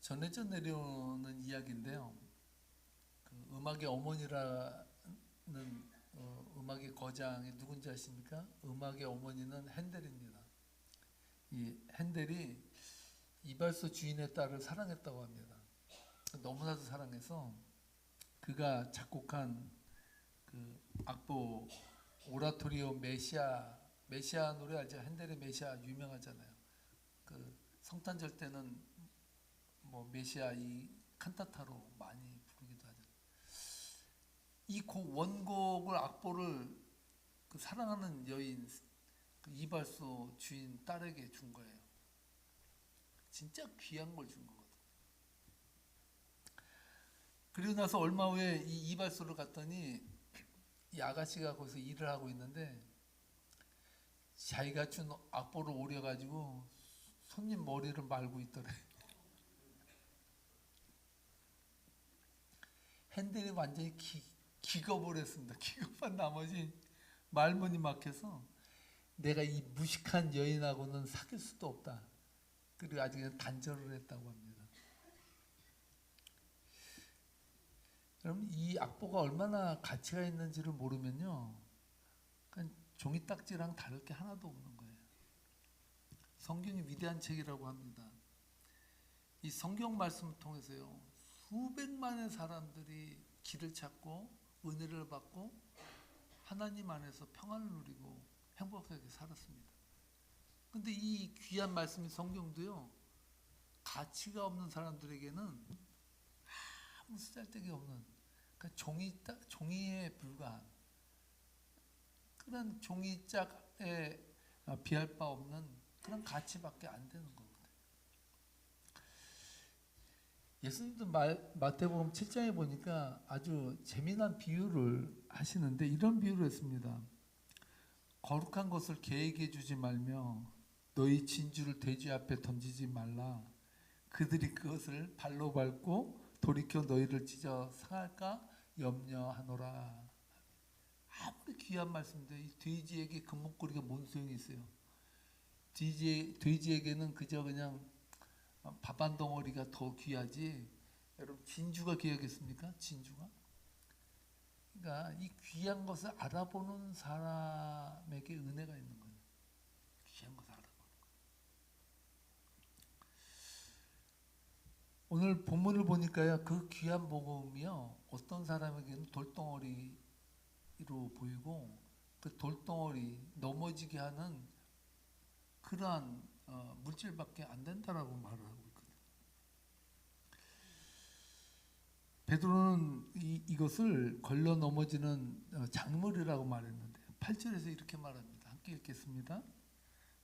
전해져 내려오는 이야기인데요. 그 음악의 어머니라는 음악의 거장이 누군지 아십니까? 음악의 어머니는 핸델입니다. 이 핸델이 이발소 주인의 딸을 사랑했다고 합니다. 너무나도 사랑해서 그가 작곡한 그 악보 오라토리오 메시아 노래 알죠? 핸델의 메시아 유명하잖아요. 그 성탄절 때는 뭐 메시아 이 칸타타로 많이 부르기도 하죠. 이 곡 원곡을 악보를 그 사랑하는 여인 그 이발소 주인 딸에게 준 거예요. 진짜 귀한 걸 준 거거든. 그리고 나서 얼마 후에 이 이발소를 갔더니 이 아가씨가 거기서 일을 하고 있는데 자기가 준 악보를 오려가지고 손님 머리를 말고 있더래. 핸들이 완전히 기겁을 했습니다. 기겁한 나머지 말문이 막혀서 내가 이 무식한 여인하고는 사귈 수도 없다. 그리고 아주 그냥 단절을 했다고 합니다. 여러분 이 악보가 얼마나 가치가 있는지를 모르면요, 그냥 종이 딱지랑 다를 게 하나도 없는 거예요. 성경이 위대한 책이라고 합니다. 이 성경 말씀을 통해서요, 수백만의 사람들이 길을 찾고 은혜를 받고 하나님 안에서 평안을 누리고 행복하게 살았습니다. 근데 이 귀한 말씀인 성경도요, 가치가 없는 사람들에게는 아무 쓰잘데기 없는, 그러니까 종이에 불과한 그런 종이짝에 비할 바 없는 그런 가치밖에 안 되는 거거든요. 예수님도 마태복음 7장에 보니까 아주 재미난 비유를 하시는데 이런 비유를 했습니다. 거룩한 것을 개에게 주지 말며 너희 진주를 돼지 앞에 던지지 말라. 그들이 그것을 발로 밟고 돌이켜 너희를 찢어 상할까 염려하노라. 아무리 귀한 말씀인데 이 돼지에게 금목걸이가 뭔 소용이 있어요? 돼지에게는 그저 그냥 밥 한 덩어리가 더 귀하지. 여러분 진주가 귀하겠습니까? 진주가? 그러니까 이 귀한 것을 알아보는 사람에게 은혜가 있는 거예요. 귀한 것을 알아보는 거. 오늘 본문을 보니까요, 그 귀한 복음이요, 어떤 사람에게는 돌덩어리로 보이고 그 돌덩어리 넘어지게 하는 그러한 물질밖에 안 된다라고 말을 하고 있거든요. 베드로는 이것을 걸려 넘어지는 작물이라고 말했는데 8절에서 이렇게 말합니다. 함께 읽겠습니다.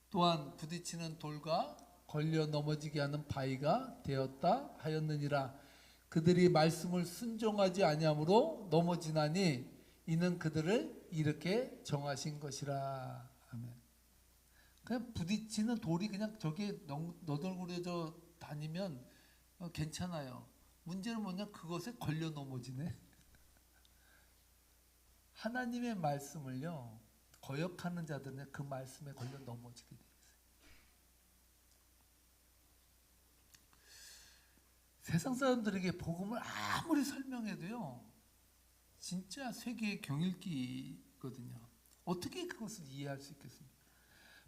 또한 부딪히는 돌과 걸려 넘어지게 하는 바위가 되었다 하였느니라. 그들이 말씀을 순종하지 아니함으로 넘어지나니 이는 그들을 이렇게 정하신 것이라. 아멘. 그냥 부딪히는 돌이 그냥 저기에 너덜거려져 다니면 괜찮아요. 문제는 뭐냐, 그것에 걸려 넘어지네. 하나님의 말씀을요, 거역하는 자들은 그 말씀에 걸려 넘어지게 돼요. 세상 사람들에게 복음을 아무리 설명해도요, 진짜 세계의 경읽기거든요. 어떻게 그것을 이해할 수 있겠습니까?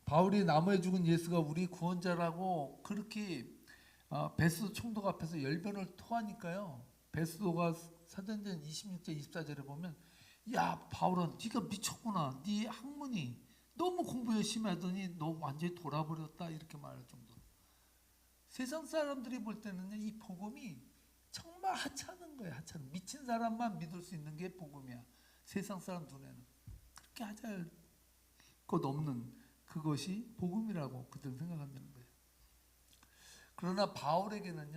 바울이 나무에 죽은 예수가 우리 구원자라고 그렇게 베스도 총독 앞에서 열변을 토하니까요, 베스도가 사도행전 26절 24절에 보면 야 바울아, 네가 미쳤구나. 네 학문이 너무 공부 열심히 하더니 너 완전히 돌아버렸다, 이렇게 말할 정도로. 세상 사람들이 볼 때는 이 복음이 정말 하찮은 거예요. 하찮은, 미친 사람만 믿을 수 있는 게 복음이야. 세상 사람 눈에는 그렇게 하잘 것 없는 그것이 복음이라고 그들은 생각한다는 거예요. 그러나 바울에게는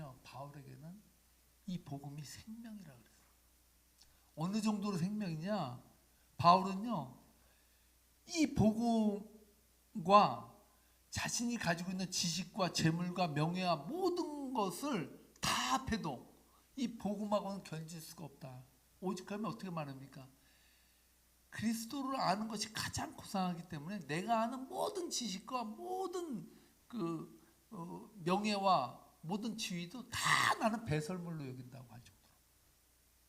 이 복음이 생명이라 그랬어요. 어느 정도로 생명이냐? 바울은요, 이 복음과 자신이 가지고 있는 지식과 재물과 명예와 모든 것을 다 합해도 이 복음하고는 견질 수가 없다. 오직하면 어떻게 말합니까? 그리스도를 아는 것이 가장 고상하기 때문에 내가 아는 모든 지식과 모든 그 명예와 모든 지위도 다 나는 배설물로 여긴다고 할 정도로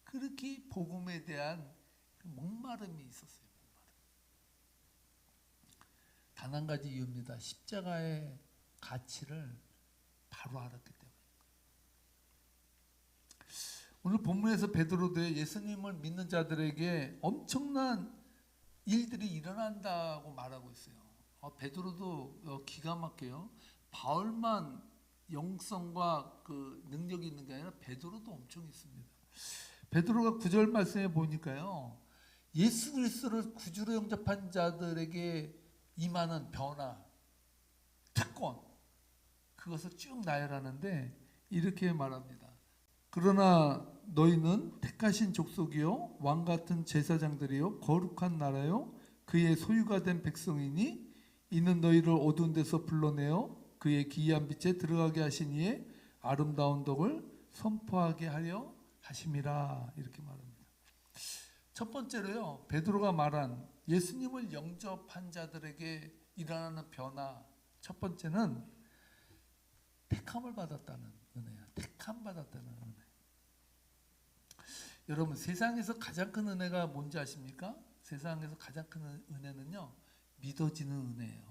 그렇게 복음에 대한 목마름이 있었어요. 단 한 가지 이유입니다. 십자가의 가치를 바로 알았기 때문에. 오늘 본문에서 베드로도 예수님을 믿는 자들에게 엄청난 일들이 일어난다고 말하고 있어요. 베드로도 기가 막혀요. 바울만 영성과 그 능력이 있는 게 아니라 베드로도 엄청 있습니다. 베드로가 9절 말씀에 보니까요, 예수 그리스도를 구주로 영접한 자들에게 임하는 변화, 특권, 그것을 쭉 나열하는데 이렇게 말합니다. 그러나 너희는 택하신 족속이요 왕 같은 제사장들이요 거룩한 나라요 그의 소유가 된 백성이니 이는 너희를 어두운 데서 불러내어 그의 기이한 빛에 들어가게 하신 이의 아름다운 덕을 선포하게 하려 하심이라. 이렇게 말합니다. 첫 번째로요, 베드로가 말한 예수님을 영접한 자들에게 일어나는 변화, 첫 번째는 택함을 받았다는 은혜야. 택함 받았다는 은혜. 여러분, 세상에서 가장 큰 은혜가 뭔지 아십니까? 세상에서 가장 큰 은혜는요, 믿어지는 은혜예요.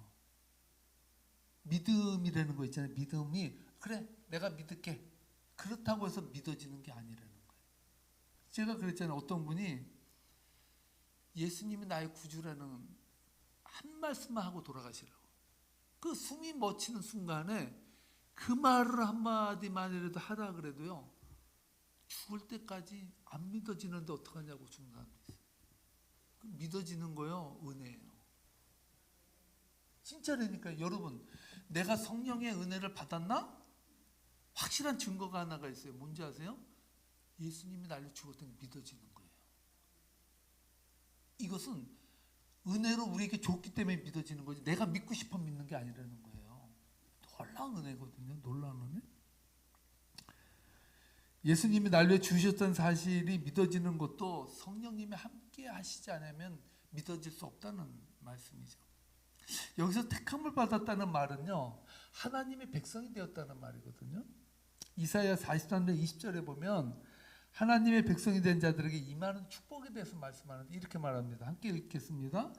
믿음이라는 거 있잖아요. 믿음이 그래 내가 믿을게 그렇다고 해서 믿어지는 게 아니라는 거예요. 제가 그랬잖아요. 어떤 분이 예수님이 나의 구주라는 한 말씀만 하고 돌아가시라고. 그 숨이 멎히는 순간에 그 말을 한마디만이라도 하라 그래도요, 죽을 때까지 안 믿어지는데 어떡하냐고 죽는 사람도 있어요. 그 믿어지는 거요, 은혜예요. 진짜라니까. 여러분, 내가 성령의 은혜를 받았나? 확실한 증거가 하나가 있어요. 뭔지 아세요? 예수님이 나를 죽었다는 게 믿어지는 거예요. 이것은 은혜로 우리에게 줬기 때문에 믿어지는 거지 내가 믿고 싶어 믿는 게 아니라는 거예요. 놀라운 은혜거든요. 놀라운 은혜. 예수님이 날 위해 주셨던 사실이 믿어지는 것도 성령님이 함께 하시지 않으면 믿어질 수 없다는 말씀이죠. 여기서 택함을 받았다는 말은요, 하나님의 백성이 되었다는 말이거든요. 이사야 43장 20절에 보면 하나님의 백성이 된 자들에게 임하는 축복에 대해서 말씀하는데 이렇게 말합니다. 함께 읽겠습니다.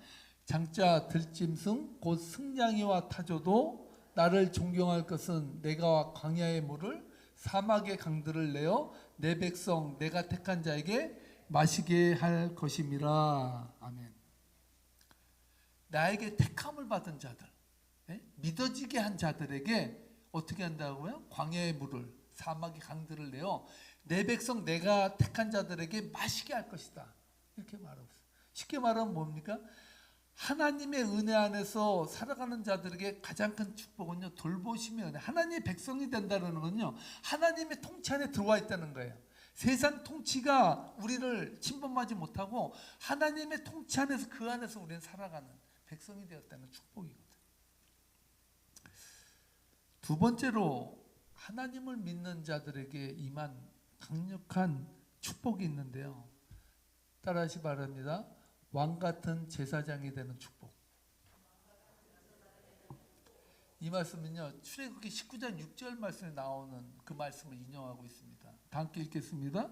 장자 들짐승 곧 승냥이와 타조도 나를 존경할 것은 내가 광야의 물을 사막의 강들을 내어 내 백성 내가 택한 자에게 마시게 할 것임이라. 아멘. 나에게 택함을 받은 자들, 믿어지게 한 자들에게 어떻게 한다고요? 광야의 물을 사막의 강들을 내어 내 백성 내가 택한 자들에게 마시게 할 것이다. 이렇게 말하고 있어요. 쉽게 말하면 뭡니까? 하나님의 은혜 안에서 살아가는 자들에게 가장 큰 축복은요, 돌보심의 은혜. 하나님의 백성이 된다는 건요, 하나님의 통치 안에 들어와 있다는 거예요. 세상 통치가 우리를 침범하지 못하고 하나님의 통치 안에서 그 안에서 우리는 살아가는 백성이 되었다는 축복이거든. 두 번째로 하나님을 믿는 자들에게 임한 강력한 축복이 있는데요. 따라하시 바랍니다. 왕 같은 제사장이 되는 축복. 이 말씀은요, 출애굽기 19장 6절 말씀에 나오는 그 말씀을 인용하고 있습니다. 다 함께 읽겠습니다.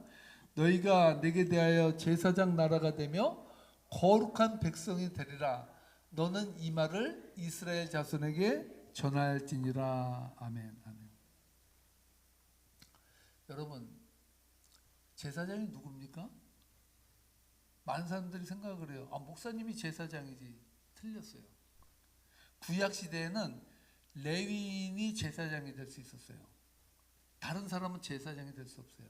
너희가 내게 대하여 제사장 나라가 되며 거룩한 백성이 되리라. 너는 이 말을 이스라엘 자손에게 전할지니라. 아멘. 아멘. 여러분, 제사장이 누굽니까? 많은 사람들이 생각을 해요. 목사님이 제사장이지. 틀렸어요. 구약 시대에는 레위인이 제사장이 될 수 있었어요. 다른 사람은 제사장이 될 수 없어요.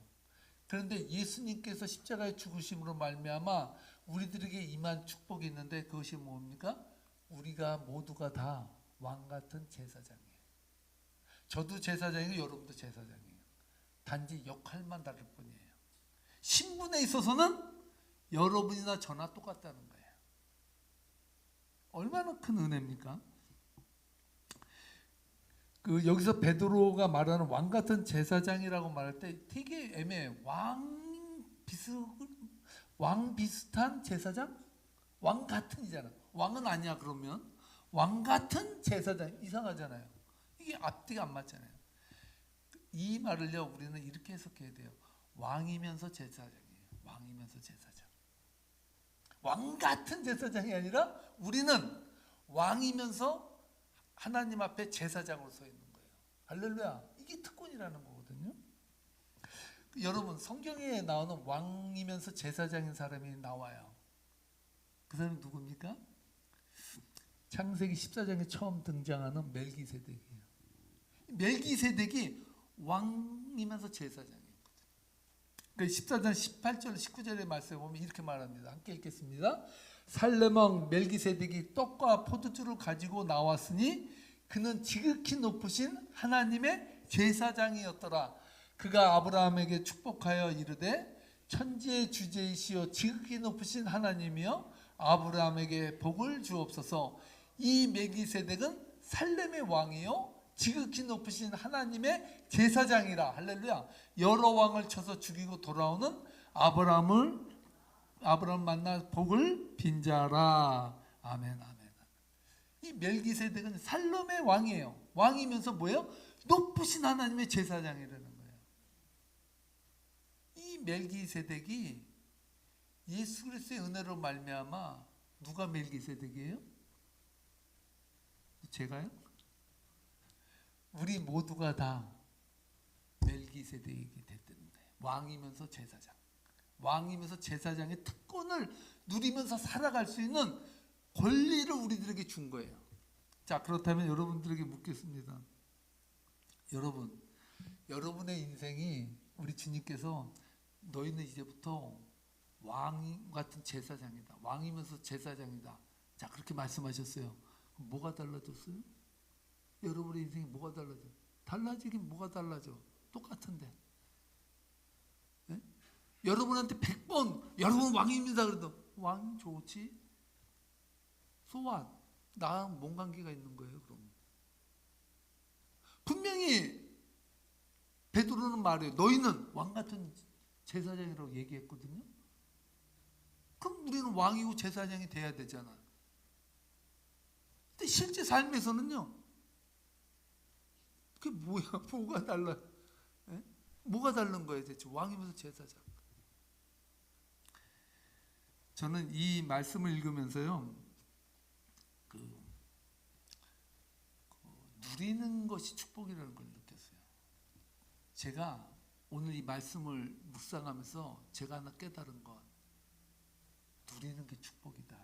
그런데 예수님께서 십자가의 죽으심으로 말미암아 우리들에게 임한 축복이 있는데 그것이 뭡니까? 우리가 모두가 다 왕 같은 제사장이에요. 저도 제사장이고 여러분도 제사장이에요. 단지 역할만 다를 뿐이에요. 신분에 있어서는 여러분이나 저나 똑같다는 거예요. 얼마나 큰 은혜입니까? 여기서 베드로가 말하는 왕 같은 제사장이라고 말할 때 되게 애매해요. 왕 비슷한 제사장? 왕 같은이잖아. 왕은 아니야 그러면. 왕 같은 제사장 이상하잖아요. 이게 앞뒤가 안 맞잖아요. 이 말을요 우리는 이렇게 해석해야 돼요. 왕이면서 제사장이에요. 왕이면서 제사장. 왕 같은 제사장이 아니라 우리는 왕이면서 하나님 앞에 제사장으로 서 있는 거예요. 할렐루야. 이게 특권이라는 거거든요. 여러분 성경에 나오는 왕이면서 제사장인 사람이 나와요. 그 사람이 누굽니까? 창세기 14장에 처음 등장하는 멜기세덱이에요. 멜기세덱이 왕이면서 제사장이었거든요. 그 14장 18절 19절의 말씀에 보면 이렇게 말합니다. 함께 읽겠습니다. 살레망 멜기세덱이 떡과 포도주를 가지고 나왔으니 그는 지극히 높으신 하나님의 제사장이었더라. 그가 아브라함에게 축복하여 이르되 천지의 주제이시여 지극히 높으신 하나님이여 아브라함에게 복을 주옵소서. 이 멜기세덱은 살렘의 왕이요 지극히 높으신 하나님의 제사장이라. 할렐루야. 여러 왕을 쳐서 죽이고 돌아오는 아브라함 만나 복을 빈 자라. 아멘 아멘. 이 멜기세덱은 살렘의 왕이에요. 왕이면서 뭐예요? 높으신 하나님의 제사장이라는 거예요. 이 멜기세덱이 예수 그리스도의 은혜로 말미암아 누가 멜기세덱이에요? 제가요? 우리 모두가 다 멜기세덱이 됐다는 거예요. 왕이면서 제사장. 왕이면서 제사장의 특권을 누리면서 살아갈 수 있는 권리를 우리들에게 준 거예요. 자, 그렇다면 여러분들에게 묻겠습니다. 여러분, 여러분의 인생이 우리 주님께서 너희는 이제부터 왕 같은 제사장이다. 왕이면서 제사장이다. 자, 그렇게 말씀하셨어요. 뭐가 달라졌어요? 여러분의 인생이 뭐가 달라져요? 달라지긴 뭐가 달라져? 똑같은데. 네? 여러분한테 100번 여러분 왕입니다 그래도 왕 좋지? 소환 나랑 뭔 관계가 있는 거예요? 그럼 분명히 베드로는 말해요. 너희는 왕 같은 제사장이라고 얘기했거든요. 그럼 우리는 왕이고 제사장이 돼야 되잖아. 근데 실제 삶에서는요. 그게 뭐야? 뭐가 달라? 에? 뭐가 다른 거예요 대체? 왕이면서 제사장. 저는 이 말씀을 읽으면서요. 누리는 것이 축복이라는 걸 느꼈어요. 제가 오늘 이 말씀을 묵상하면서 제가 하나 깨달은 것, 누리는 게 축복이다.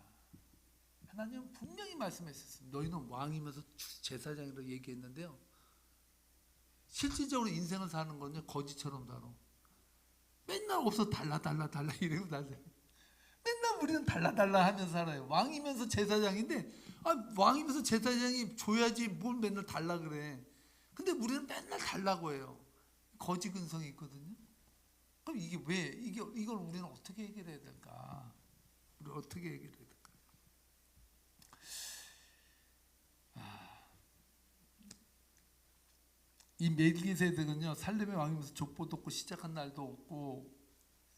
하나님은 분명히 말씀하셨어요. 너희는 왕이면서 제사장이라고 얘기했는데요. 실질적으로 인생을 사는 건요 거지처럼 살아. 맨날 없어 달라 이러고 살아요. 맨날 우리는 달라 하면서 살아요. 왕이면서 제사장인데 왕이면서 제사장이 줘야지 뭘 맨날 달라 그래. 근데 우리는 맨날 달라고 해요. 거지 근성이 있거든요. 그럼 이게 왜 이걸 우리는 어떻게 해결해야 될까? 우리 어떻게 해결해야 될까? 이 멜기세덱은요 살렘의 왕이면서 족보도 없고 시작한 날도 없고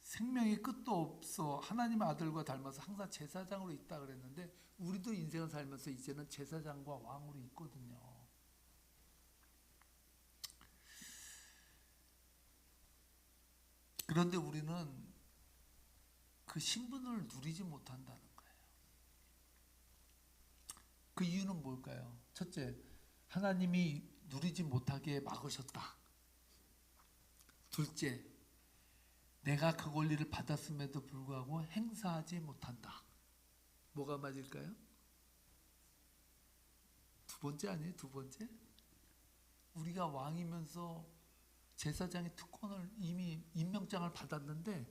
생명의 끝도 없어 하나님의 아들과 닮아서 항상 제사장으로 있다 그랬는데 우리도 인생을 살면서 이제는 제사장과 왕으로 있거든요. 그런데 우리는 그 신분을 누리지 못한다는 거예요. 그 이유는 뭘까요? 첫째, 하나님이 누리지 못하게 막으셨다. 둘째, 내가 그 권리를 받았음에도 불구하고 행사하지 못한다. 뭐가 맞을까요? 두 번째 아니에요? 두 번째? 우리가 왕이면서 제사장의 특권을 이미 임명장을 받았는데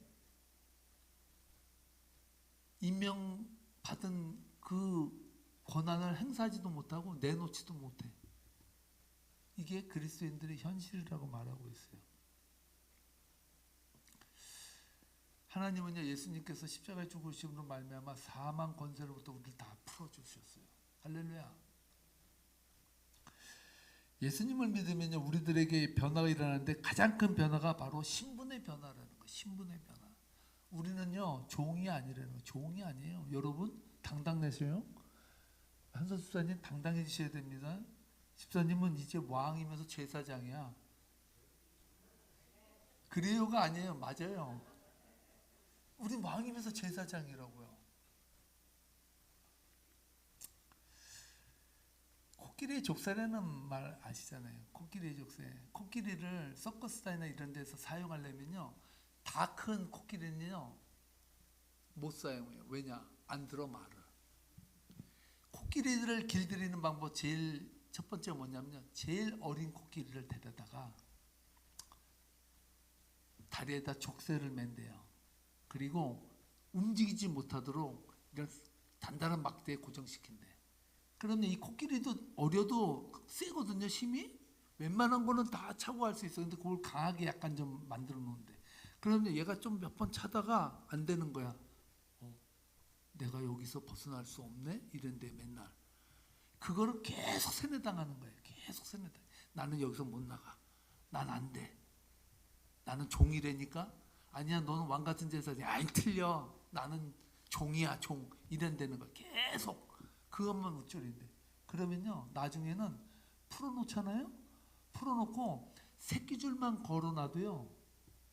임명받은 그 권한을 행사하지도 못하고 내놓지도 못해. 이게 그리스도인들의 현실이라고 말하고 있어요. 하나님은요 예수님께서 십자가에 죽으심으로 말미암아 사망 권세로부터 우리를 다 풀어주셨어요. 할렐루야. 예수님을 믿으면요 우리들에게 변화가 일어나는데 가장 큰 변화가 바로 신분의 변화라는 거예요. 신분의 변화. 우리는요 종이 아니라는 거예요. 종이 아니에요. 여러분 당당내세요. 한선 집사님 당당해지셔야 됩니다. 집사님은 이제 왕이면서 제사장이야. 그래요가 아니에요. 맞아요. 우리 왕이면서 제사장이라고요. 코끼리 족쇄라는 말 아시잖아요. 코끼리 족쇄. 코끼리를 서커스단이나 이런 데서 사용하려면요, 다 큰 코끼리는요 못 사용해요. 왜냐? 안 들어 말을. 코끼리들을 길들이는 방법 제일 첫 번째 뭐냐면요, 제일 어린 코끼리를 데려다가 다리에다 족쇄를 맨대요. 그리고 움직이지 못하도록 이런 단단한 막대에 고정시킨대. 그러면 이 코끼리도 어려도 세거든요, 힘이. 웬만한 거는 다 차고 할 수 있어. 근데 그걸 강하게 약간 좀 만들어 놓는데, 그러면 얘가 좀 몇 번 차다가 안 되는 거야. 내가 여기서 벗어날 수 없네? 이런데 맨날 그거를 계속 세뇌당하는 거예요. 계속 세뇌당. 나는 여기서 못 나가. 난 안 돼. 나는 종이라니까. 아니야, 너는 왕 같은 제사장이야. 아이, 틀려. 나는 종이야, 종. 이런다는 거 계속 그것만 우쭐인데. 그러면요, 나중에는 풀어놓잖아요. 풀어놓고 새끼줄만 걸어놔도요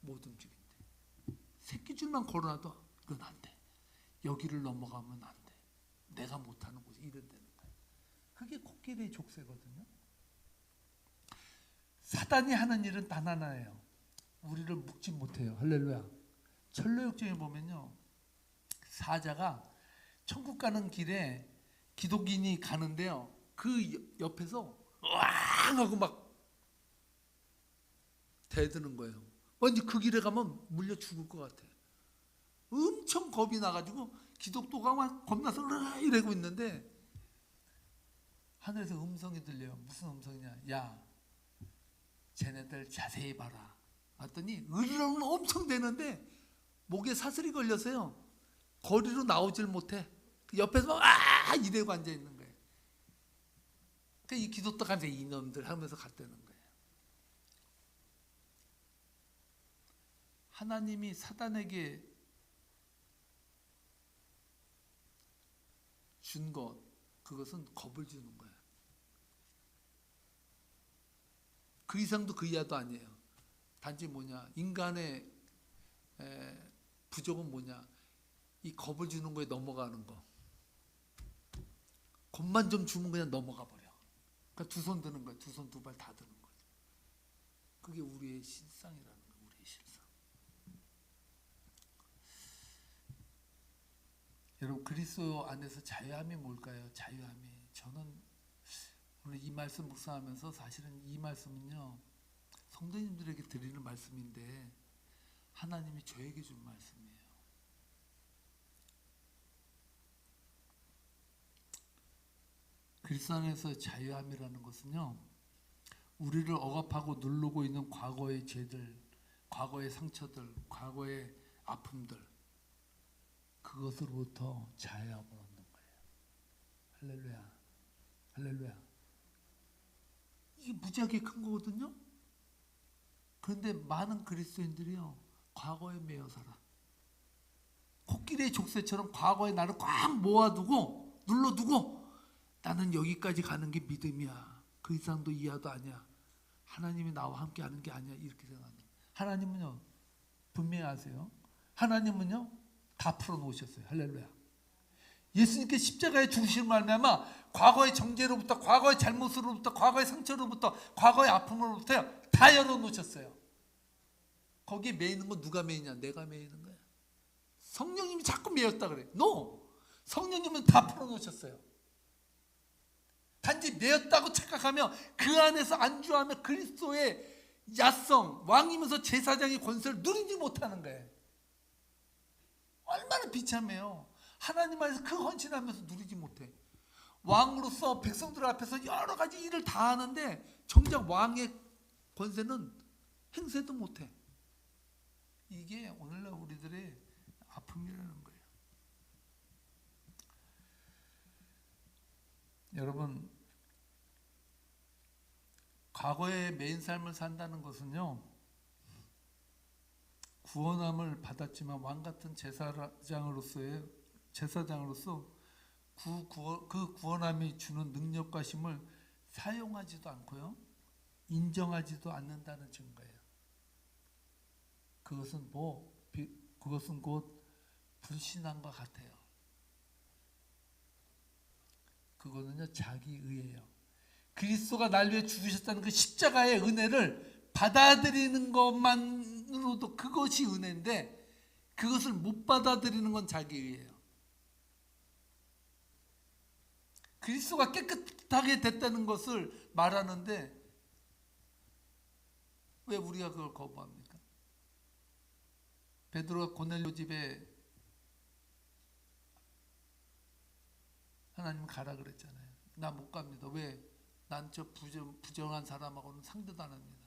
못 움직인대. 새끼줄만 걸어놔도 그건 안 돼. 여기를 넘어가면 안 돼. 내가 못하는 곳이 이런다는 거예요. 그게 코끼리의 족쇄거든요. 사단이 하는 일은 단 하나예요. 우리를 묶지 못해요. 할렐루야. 철로역정에 보면요, 사자가 천국 가는 길에 기독인이 가는데요, 그 옆에서 왕 하고 막 대드는 거예요. 왠지 그 길에 가면 물려 죽을 것 같아. 엄청 겁이 나가지고 기독도가 막 겁나서 이러고 있는데 하늘에서 음성이 들려요. 무슨 음성이냐? 야, 쟤네들 자세히 봐라. 봤더니 으르렁 엄청 되는데 목에 사슬이 걸려서요 거리로 나오질 못해. 옆에서 막 이래고 앉아 있는 거예요. 그러니까 이 기독도 가면서 이놈들 하면서 갔다는 거예요. 하나님이 사단에게 준 것, 그것은 겁을 주는 거예요. 그 이상도 그 이하도 아니에요. 단지 뭐냐, 인간의 부족은 뭐냐, 이 겁을 주는 거에 넘어가는 거. 겁만 좀 주면 그냥 넘어가 버려. 그러니까 두 손 드는 거예요. 두 손 두 발 다 드는 거죠. 그게 우리의 실상이라는 거예요. 우리의 실상. 여러분, 그리스도 안에서 자유함이 뭘까요? 자유함이, 저는 오늘 이 말씀 묵상하면서 사실은 이 말씀은요, 성도님들에게 드리는 말씀인데 하나님이 저에게 준 말씀이에요. 그리스도 안에서 자유함이라는 것은요, 우리를 억압하고 누르고 있는 과거의 죄들, 과거의 상처들, 과거의 아픔들, 그것으로부터 자유함을 얻는 거예요. 할렐루야. 할렐루야. 이게 무지하게 큰 거거든요. 그런데 많은 그리스도인들이요, 과거에 매여 살아. 코끼리의 족쇄처럼 과거의 나를 꽉 모아두고 눌러두고 나는 여기까지 가는 게 믿음이야. 그 이상도 이하도 아니야. 하나님이 나와 함께 하는 게 아니야. 이렇게 생각하는. 하나님은요, 분명히 아세요. 하나님은요, 다 풀어놓으셨어요. 할렐루야. 예수님께 십자가에 죽으신 말미암아 과거의 정죄로부터, 과거의 잘못으로부터, 과거의 상처로부터, 과거의 아픔으로부터 다 열어놓으셨어요. 거기에 매이는 건 누가 매이냐? 내가 매이는 거야. 성령님이 자꾸 매였다 그래. No! 성령님은 다 풀어놓으셨어요. 단지 매였다고 착각하며 그 안에서 안주하며 그리스도의 야성, 왕이면서 제사장의 권세를 누리지 못하는 거예요. 얼마나 비참해요. 하나님 안에서 그 헌신하면서 누리지 못해. 왕으로서 백성들 앞에서 여러 가지 일을 다 하는데 정작 왕의 권세는 행세도 못해. 이게 오늘날 우리들의 아픔이라는 거예요. 여러분, 과거의 메인 삶을 산다는 것은요, 구원함을 받았지만 왕 같은 제사장으로서 그 구원함이 주는 능력과 힘을 사용하지도 않고요, 인정하지도 않는다는 증거예요. 그것은 곧 불신앙과 같아요. 그거는요 자기 의예요. 그리스도가 날 위해 죽으셨다는 그 십자가의 은혜를 받아들이는 것만으로도 그것이 은혜인데, 그것을 못 받아들이는 건 자기 의예요. 그리스도가 깨끗하게 됐다는 것을 말하는데 왜 우리가 그걸 거부합니까? 베드로가 고넬료 집에 하나님 가라 그랬잖아요. 나 못 갑니다. 왜? 난 저 부정한 사람하고는 상대도 안 합니다.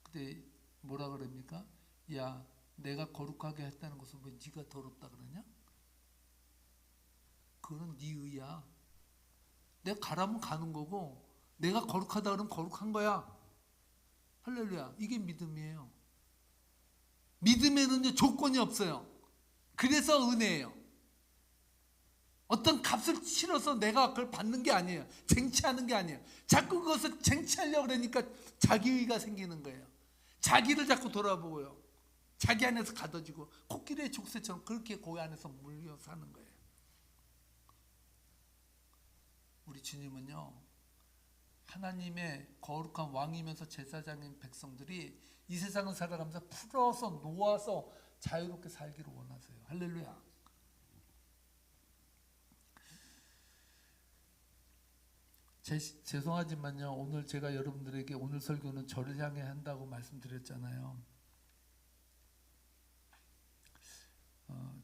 그때 뭐라 그럽니까? 야, 내가 거룩하게 했다는 것은 왜 네가 더럽다 그러냐? 그거는 네 의야. 내가 가라면 가는 거고, 내가 거룩하다 그러면 거룩한 거야. 할렐루야. 이게 믿음이에요. 믿음에는요 조건이 없어요. 그래서 은혜예요. 어떤 값을 치러서 내가 그걸 받는 게 아니에요. 쟁취하는 게 아니에요. 자꾸 그것을 쟁취하려고 그러니까 자기의가 생기는 거예요. 자기를 자꾸 돌아보고요. 자기 안에서 가둬지고 코끼리의 족쇄처럼 그렇게 그 안에서 물려 사는 거예요. 우리 주님은요, 하나님의 거룩한 왕이면서 제사장인 백성들이 이 세상을 살아가면서 풀어서 놓아서 자유롭게 살기를 원하세요. 할렐루야. 죄송하지만요, 오늘 제가 여러분들에게 오늘 설교는 저를 향해 한다고 말씀드렸잖아요.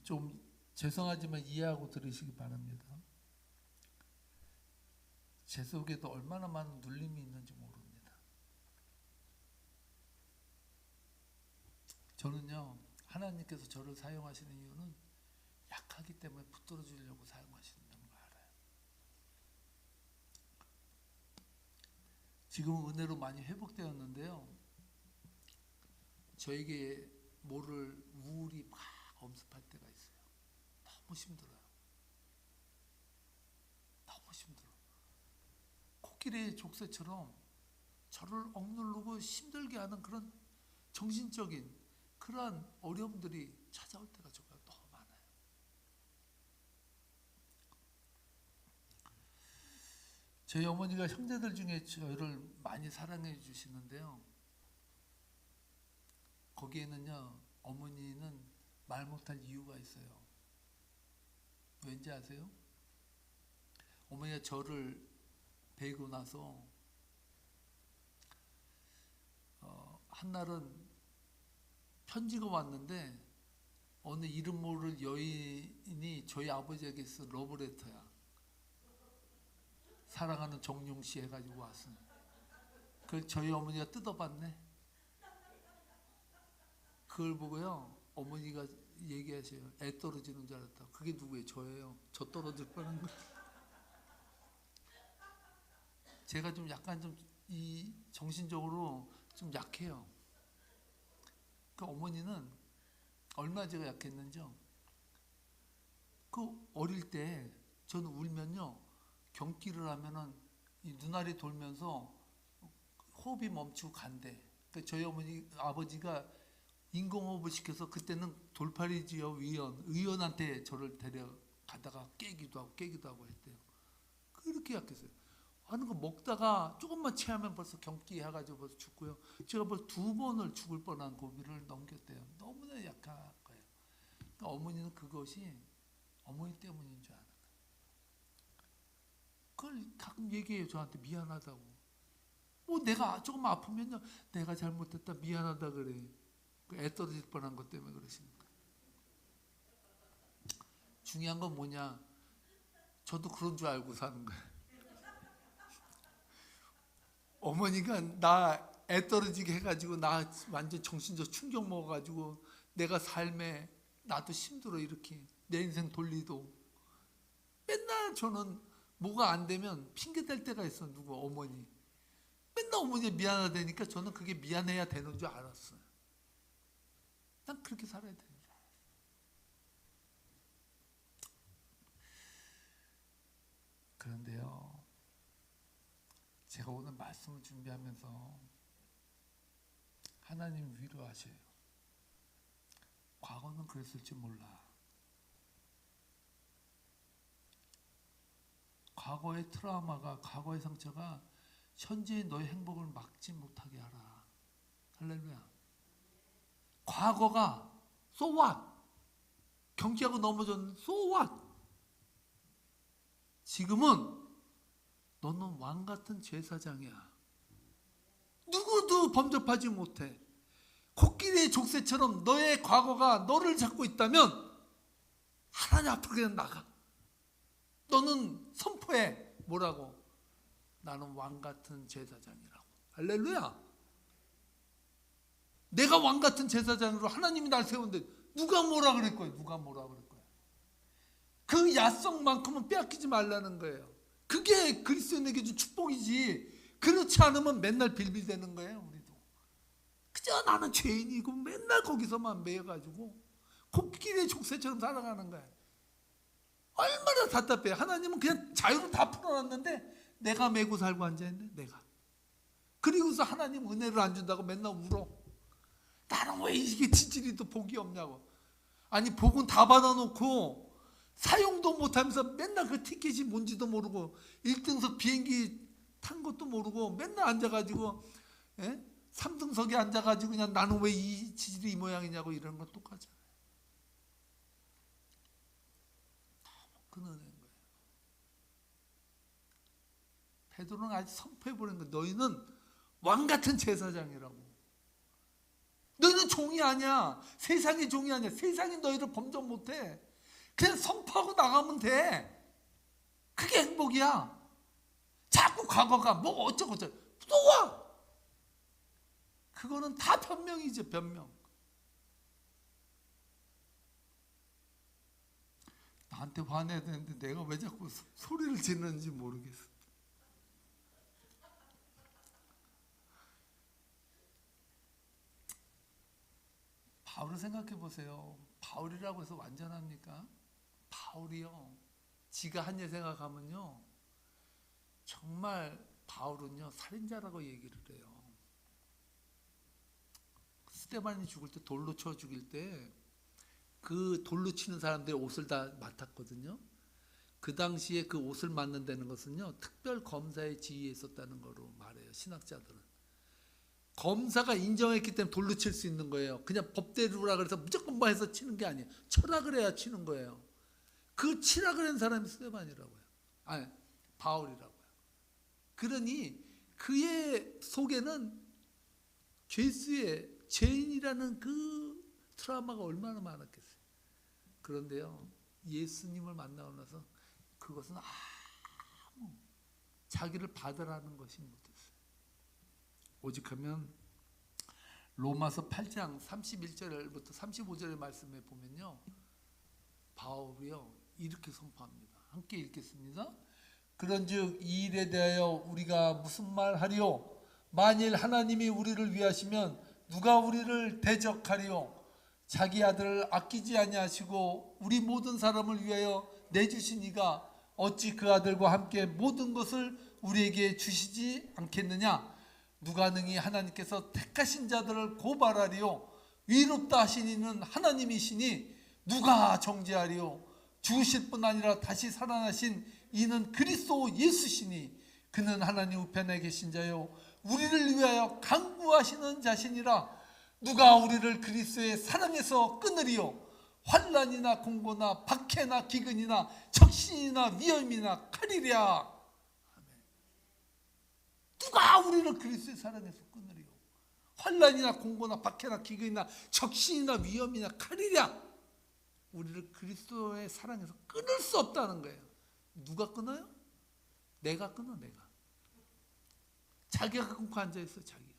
좀 죄송하지만 이해하고 들으시기 바랍니다. 제 속에도 얼마나 많은 눌림이 있는지 모릅니다. 저는요, 하나님께서 저를 사용하시는 이유는 약하기 때문에 붙들어 주려고 사용하시는 걸 알아요. 지금은 은혜로 많이 회복되었는데요, 저에게 모를 우울이 막 엄습할 때가 있어요. 너무 힘들어요. 너무 힘들어요. 코끼리의 족쇄처럼 저를 억누르고 힘들게 하는 그런 정신적인 그러한 어려움들이 찾아올 때가 정말 너무 많아요. 저희 어머니가 형제들 중에 저를 많이 사랑해 주시는데요, 거기에는요 어머니는 말 못할 이유가 있어요. 왠지 아세요? 어머니가 저를 뵈고 나서 한날은 편지가 왔는데 어느 이름 모를 여인이 저희 아버지에게 쓴 러브레터야. 사랑하는 정용 씨 해가지고 왔어요. 그걸 저희 어머니가 뜯어봤네. 그걸 보고요, 어머니가 얘기하세요. 애 떨어지는 줄 알았다. 그게 누구예요? 저예요. 저 떨어질 뻔한 거. 제가 좀 약간 좀 이 정신적으로 좀 약해요. 그 어머니는 얼마나 제가 약했는지요. 그 어릴 때 저는 울면요, 경기를 하면은 이 눈알이 돌면서 호흡이 멈추고 간대. 그러니까 저희 어머니 아버지가 인공호흡을 시켜서, 그때는 돌팔이 지역 의원한테 저를 데려가다가 깨기도 하고 했대요. 그렇게 약했어요. 하는 거 먹다가 조금만 체하면 벌써 경기해가지고 벌써 죽고요. 제가 벌써 2번을 죽을 뻔한 고비를 넘겼대요. 너무나 약한 거예요. 그러니까 어머니는 그것이 어머니 때문인 줄 아는 거예요. 그걸 가끔 얘기해요. 저한테 미안하다고. 내가 조금 아프면요, 내가 잘못했다 미안하다 그래. 애 떨어질 뻔한 것 때문에 그러십니까? 중요한 건 뭐냐, 저도 그런 줄 알고 사는 거예요. 어머니가 나 애 떨어지게 해가지고 나 완전 정신적 충격 먹어가지고 내가 삶에 나도 힘들어 이렇게 내 인생 돌리도 맨날 저는 뭐가 안 되면 핑계 댈 때가 있어. 누구 어머니 맨날 어머니 미안하다니까 저는 그게 미안해야 되는 줄 알았어요. 난 그렇게 살아야 되는 줄 알았어요. 그런데요, 제가 오늘 말씀을 준비하면서 하나님 위로하셔요. 그랬을지 몰라. 과거의 트라우마가, 과거의 상처가 현재의 너의 행복을 막지 못하게 하라. 할렐루야. 과거가 so what? 경기하고 넘어졌는데 so what? 지금은 너는 왕같은 제사장이야. 누구도 범접하지 못해. 코끼리의 족쇄처럼 너의 과거가 너를 잡고 있다면 하나님 앞으로 그냥 나가. 너는 선포해. 뭐라고? 나는 왕같은 제사장이라고. 할렐루야. 내가 왕같은 제사장으로 하나님이 날 세운데 누가 뭐라 그럴 거예요? 누가 뭐라 그럴 거예요? 그 야성만큼은 빼앗기지 말라는 거예요. 그게 그리스도인에게 준 축복이지. 그렇지 않으면 맨날 빌빌대는 거예요. 우리도 그저 나는 죄인이고 맨날 거기서만 매여가지고 코끼리의 족쇄처럼 살아가는 거예요. 얼마나 답답해요. 하나님은 그냥 자유로 다 풀어놨는데 내가 메고 살고 앉아있네. 내가. 그리고서 하나님 은혜를 안 준다고 맨날 울어. 나는 왜 이게 지질이도 복이 없냐고. 아니 복은 다 받아놓고 사용도 못하면서 맨날 그 티켓이 뭔지도 모르고 1등석 비행기 탄 것도 모르고 맨날 앉아가지고 3등석에 앉아가지고 그냥 나는 왜 이 지질이 이 모양이냐고 이러는 건 똑같잖아요. 너무 끊어낸 거예요. 베드로는 아직 선포해버린 거예요. 너희는 왕같은 제사장이라고. 너희는 종이 아니야. 세상의 종이 아니야. 세상이 너희를 범접 못해. 그냥 선포하고 나가면 돼. 그게 행복이야. 자꾸 과거가 뭐 어쩌고 저쩌고 또 와. 그거는 다 변명이죠. 변명. 나한테 화내야 되는데 내가 왜 자꾸 소리를 지르는지 모르겠어. 바울을 생각해 보세요. 바울이라고 해서 완전합니까? 바울이요. 지가 한 일 생각하면요. 정말 바울은요. 살인자라고 얘기를 해요. 스데반이 죽을 때 돌로 쳐 죽일 때 그 돌로 치는 사람들의 옷을 다 맡았거든요. 그 당시에 그 옷을 맡는다는 것은요. 특별 검사의 지위에 있었다는 거로 말해요. 신학자들은. 검사가 인정했기 때문에 돌로 칠 수 있는 거예요. 그냥 법대로라 그래서 무조건 뭐 해서 치는 게 아니에요. 철학을 해야 치는 거예요. 그 철학을 한 사람이 스데반이라고요. 아니, 바울이라고요. 그러니 그의 속에는 죄수의 죄인이라는 그 트라우마가 얼마나 많았겠어요. 그런데요. 예수님을 만나고 나서 그것은 아무 자기를 받으라는 것이 못했어요. 오직하면 로마서 8장 31절부터 35절의 말씀에 보면요. 바울이요. 이렇게 선포합니다. 함께 읽겠습니다. 그런즉 이 일에 대하여 우리가 무슨 말 하리요? 만일 하나님이 우리를 위하시면 누가 우리를 대적하리요? 자기 아들을 아끼지 아니하시고 우리 모든 사람을 위하여 내주신 이가 어찌 그 아들과 함께 모든 것을 우리에게 주시지 않겠느냐? 누가 능히 하나님께서 택하신 자들을 고발하리요? 위롭다 하신 이는 하나님이시니 누가 정죄하리요? 죽으실 뿐 아니라 다시 살아나신 이는 그리스도 예수시니 그는 하나님 우편에 계신 자요 우리를 위하여 간구하시는 자신이라. 누가 우리를 그리스도의 사랑에서 끊으리요? 환난이나 공고나 박해나 기근이나 적신이나 위험이나 칼이랴. 누가 우리를 그리스도의 사랑에서 끊으리요? 환난이나 공고나 박해나 기근이나 적신이나 위험이나 칼이랴. 우리를 그리스도의 사랑에서 끊을 수 없다는 거예요. 누가 끊어요? 내가 끊어. 내가. 자기가 끊고 앉아있어. 자기가.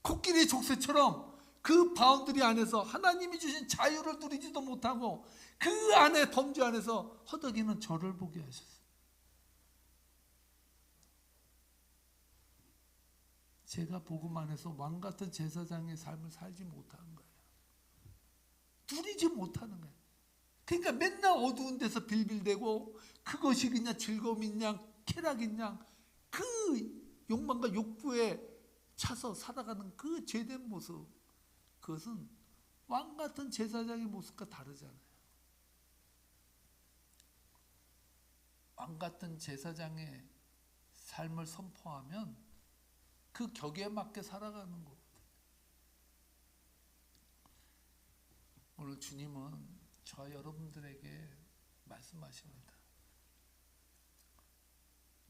코끼리 족쇄처럼 그 바운드리 안에서 하나님이 주신 자유를 누리지도 못하고 그 안에 범죄 안에서 허덕이는 저를 보게 하셨어요. 제가 복음 안에서 왕같은 제사장의 삶을 살지 못하는 거예요. 누리지 못하는 거예요. 그러니까 맨날 어두운 데서 빌빌대고 그것이 그냥 즐거움이냐 쾌락이냐 그 욕망과 욕구에 차서 살아가는 그 죄된 모습, 그것은 왕 같은 제사장의 모습과 다르잖아요. 왕 같은 제사장의 삶을 선포하면 그 격에 맞게 살아가는 거거든요. 오늘 주님은 저와 여러분들에게 말씀하십니다.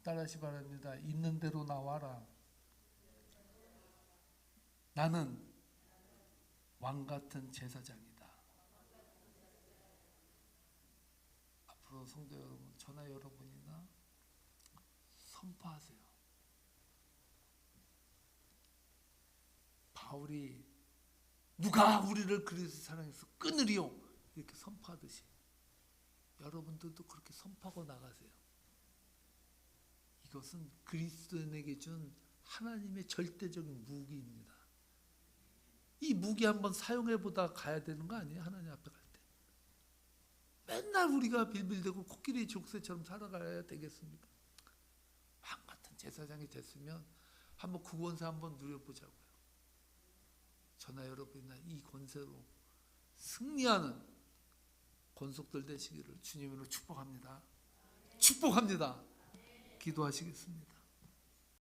따라하시 바랍니다. 있는 대로 나와라. 나는 왕 같은 제사장이다. 앞으로 성도 여러분, 저나 여러분이나 선포하세요. 바울이 누가 우리를 그리스도 사랑해서 끊으리요 이렇게 선포하듯이 여러분들도 그렇게 선포하고 나가세요. 이것은 그리스도인에게 준 하나님의 절대적인 무기입니다. 이 무기 한번 사용해보다 가야 되는 거 아니에요? 하나님 앞에 갈 때. 맨날 우리가 빌빌대고 코끼리 족쇄처럼 살아가야 되겠습니까? 왕 같은 제사장이 됐으면 한번 그 권세 한번 누려보자고요. 저나 여러분이나 이 권세로 승리하는 권속들 되시기를 주님으로 축복합니다. 축복합니다. 기도하시겠습니다.